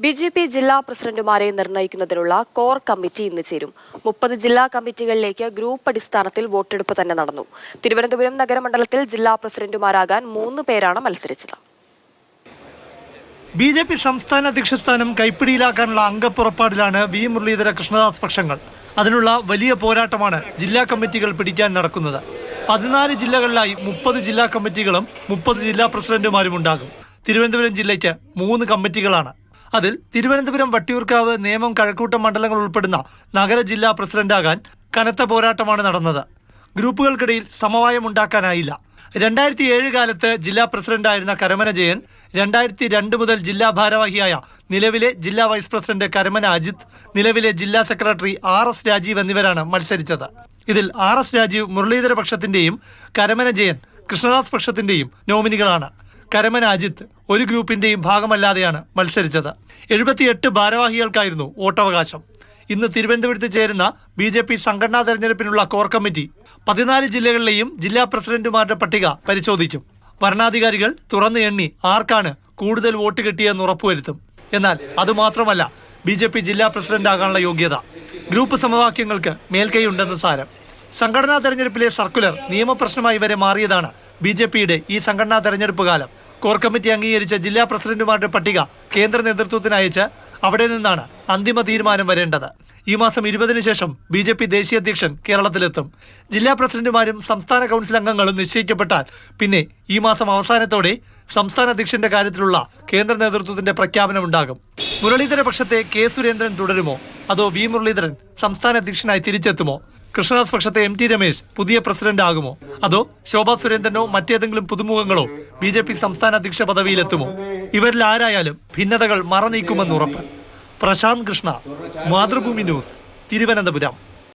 BJP. ജില്ലാ പ്രസിഡന്റുമാരെ നിർണ്ണയിക്കുന്നതിനുള്ള core committee ഇന്ന് ചേരും. 30 ജില്ലാ കമ്മിറ്റികളിലേക്ക് ഗ്രൂപ്പ് അടിസ്ഥാനത്തിൽ വോട്ടെടുപ്പ് തന്നെ നടന്നു. തിരുവനന്തപുരം നഗരമണ്ഡലത്തിൽ ജില്ലാ പ്രസിഡന്റുമാരാകാൻ 3 പേരാണ് മത്സരിച്ചത്. ബി.ജെ.പി. സംസ്ഥാന അധ്യക്ഷ സ്ഥാനം കൈപ്പിടിയിലാക്കാനുള്ള അംഗപ്പുറപ്പാടിലാണ് വി മുരളീധര കൃഷ്ണദാസ് പക്ഷങ്ങൾ. അതിനുള്ള വലിയ പോരാട്ടമാണ് ജില്ലാ കമ്മിറ്റികൾ പിടിക്കാൻ നടക്കുന്നത്. 14 ജില്ലകളിലായി 30 ജില്ലാ കമ്മിറ്റികളും 30 ജില്ലാ പ്രസിഡന്റുമാരും ഉണ്ടാകും. തിരുവനന്തപുരം ജില്ലയ്ക്ക് 3 കമ്മിറ്റികളാണ്. അതിൽ തിരുവനന്തപുരം വട്ടിയൂർക്കാവ് നേമം കഴക്കൂട്ടം മണ്ഡലങ്ങൾ ഉൾപ്പെടുന്ന നഗര ജില്ലാ പ്രസിഡന്റാകാൻ കനത്ത പോരാട്ടമാണ് നടന്നത്. ഗ്രൂപ്പുകൾക്കിടയിൽ സമവായമുണ്ടാക്കാനായില്ല. 2007 കാലത്ത് ജില്ലാ പ്രസിഡന്റായിരുന്ന കരമന ജയൻ, 2002 മുതൽ ജില്ലാ ഭാരവാഹിയായ നിലവിലെ ജില്ലാ വൈസ് പ്രസിഡന്റ് കരമന അജിത്, നിലവിലെ ജില്ലാ സെക്രട്ടറി RS രാജീവ് എന്നിവരാണ് മത്സരിച്ചത്. ഇതിൽ RS രാജീവ് മുരളീധര പക്ഷത്തിന്റെയും കരമന ജയൻ കൃഷ്ണദാസ് പക്ഷത്തിന്റെയും നോമിനികളാണ്. കരമന അജിത്ത് ഒരു ഗ്രൂപ്പിന്റെയും ഭാഗമല്ലാതെയാണ് മത്സരിച്ചത്. 78 ഭാരവാഹികൾക്കായിരുന്നു വോട്ടവകാശം. ഇന്ന് തിരുവനന്തപുരത്ത് ചേരുന്ന ബി.ജെ.പി. സംഘടനാ തെരഞ്ഞെടുപ്പിനുള്ള കോർ കമ്മിറ്റി 14 ജില്ലകളിലെയും ജില്ലാ പ്രസിഡന്റുമാരുടെ പട്ടിക പരിശോധിക്കും. വരണാധികാരികൾ തുറന്നു എണ്ണി ആർക്കാണ് കൂടുതൽ വോട്ട് കിട്ടിയെന്ന് ഉറപ്പുവരുത്തും. എന്നാൽ അതുമാത്രമല്ല ബി.ജെ.പി. ജില്ലാ പ്രസിഡന്റാകാനുള്ള യോഗ്യത. ഗ്രൂപ്പ് സമവാക്യങ്ങൾക്ക് മേൽക്കൈയുണ്ടെന്ന് സാരം. സംഘടനാ തെരഞ്ഞെടുപ്പിലെ സർക്കുലർ നിയമപ്രശ്നമായി വരെ മാറിയതാണ് ബി.ജെ.പിയുടെ ഈ സംഘടനാ തെരഞ്ഞെടുപ്പ് കാലം. കോർ കമ്മിറ്റി അംഗീകരിച്ച ജില്ലാ പ്രസിഡന്റുമാരുടെ പട്ടിക കേന്ദ്ര നേതൃത്വത്തിന് അയച്ച് അവിടെ നിന്നാണ് അന്തിമ തീരുമാനം വരേണ്ടത്. ഈ മാസം 20-ന് ശേഷം ബി.ജെ.പി. ദേശീയ അധ്യക്ഷൻ കേരളത്തിലെത്തും. ജില്ലാ പ്രസിഡന്റുമാരും സംസ്ഥാന കൗൺസിൽ അംഗങ്ങളും നിശ്ചയിക്കപ്പെട്ടാൽ പിന്നെ ഈ മാസം അവസാനത്തോടെ സംസ്ഥാന അധ്യക്ഷന്റെ കാര്യത്തിലുള്ള കേന്ദ്ര നേതൃത്വത്തിന്റെ പ്രഖ്യാപനമുണ്ടാകും. മുരളീധര പക്ഷത്തെ കെ സുരേന്ദ്രൻ തുടരുമോ, അതോ വി മുരളീധരൻ സംസ്ഥാന അധ്യക്ഷനായി തിരിച്ചെത്തുമോ? കൃഷ്ണദാസ് പക്ഷത്തെ MT രമേശ് പുതിയ പ്രസിഡന്റ് ആകുമോ, അതോ ശോഭാ സുരേന്ദ്രനോ മറ്റേതെങ്കിലും പുതുമുഖങ്ങളോ ബി.ജെ.പി. സംസ്ഥാന അധ്യക്ഷ പദവിയിലെത്തുമോ? ഇവരിൽ ആരായാലും ഭിന്നതകൾ മറനീക്കുമെന്ന് ഉറപ്പ്. പ്രശാന്ത് കൃഷ്ണ, മാതൃഭൂമി ന്യൂസ്, തിരുവനന്തപുരം.